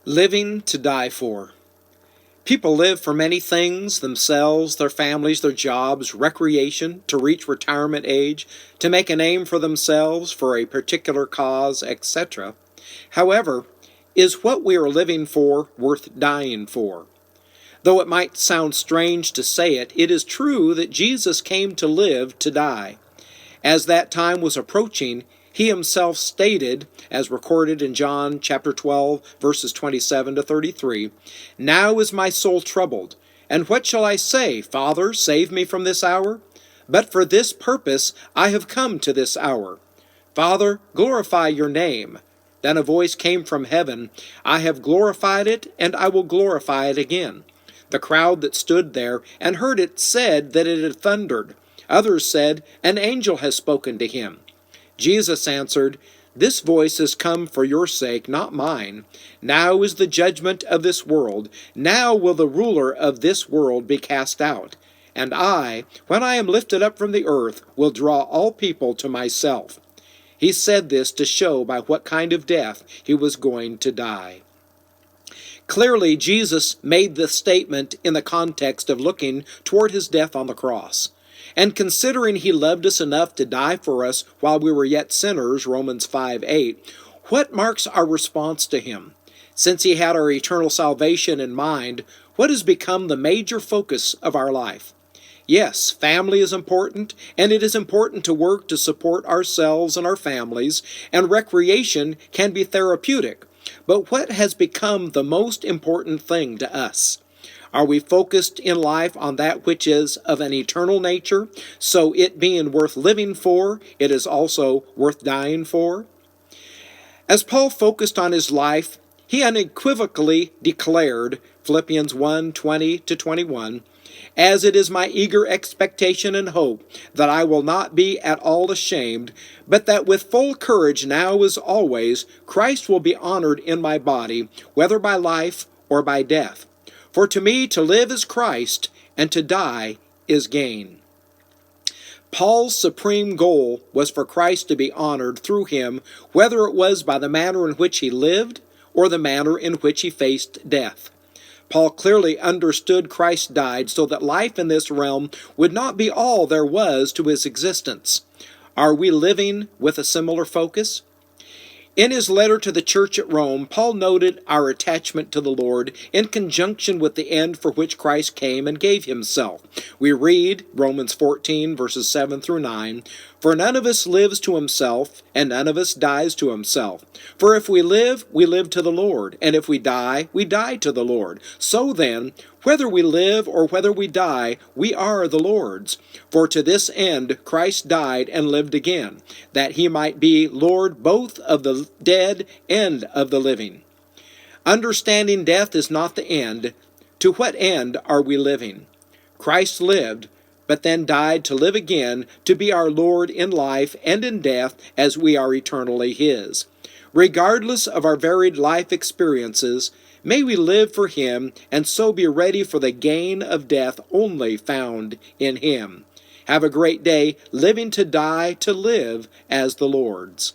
Living to die for. People live for many things: themselves, their families, their jobs, recreation, to reach retirement age, to make a name for themselves, for a particular cause, etc. However, is what we are living for worth dying for? Though it might sound strange to say it, it is true that Jesus came to live to die. As that time was approaching, he himself stated, as recorded in John chapter 12, verses 27 to 33, "Now is my soul troubled, and what shall I say? Father, save me from this hour? But for this purpose I have come to this hour. Father, glorify your name." Then a voice came from heaven, "I have glorified it, and I will glorify it again." The crowd that stood there and heard it said that it had thundered. Others said, "An angel has spoken to him." Jesus answered, "This voice has come for your sake, not mine. Now is the judgment of this world. Now will the ruler of this world be cast out. And I, when I am lifted up from the earth, will draw all people to myself." He said this to show by what kind of death he was going to die. Clearly, Jesus made this statement in the context of looking toward his death on the cross. And considering he loved us enough to die for us while we were yet sinners, Romans 5:8, what marks our response to him? Since he had our eternal salvation in mind, what has become the major focus of our life? Yes, family is important, and it is important to work to support ourselves and our families, and recreation can be therapeutic. But what has become the most important thing to us? Are we focused in life on that which is of an eternal nature, so it being worth living for, it is also worth dying for? As Paul focused on his life, he unequivocally declared, Philippians 1:20-21, "As it is my eager expectation and hope that I will not be at all ashamed, but that with full courage now as always, Christ will be honored in my body, whether by life or by death. For to me to live is Christ, and to die is gain." Paul's supreme goal was for Christ to be honored through him, whether it was by the manner in which he lived or the manner in which he faced death. Paul clearly understood Christ died so that life in this realm would not be all there was to his existence. Are we living with a similar focus? In his letter to the church at Rome, Paul noted our attachment to the Lord in conjunction with the end for which Christ came and gave himself. We read, Romans 14, verses 7 through 9, "For none of us lives to himself, and none of us dies to himself. For if we live to the Lord, and if we die to the Lord. So then, whether we live or whether we die, we are the Lord's. For to this end Christ died and lived again, that he might be Lord both of the dead and of the living." Understanding death is not the end. To what end are we living? Christ lived, but then died to live again, to be our Lord in life and in death as we are eternally his. Regardless of our varied life experiences, may we live for him and so be ready for the gain of death only found in him. Have a great day, living to die, to live as the Lord's.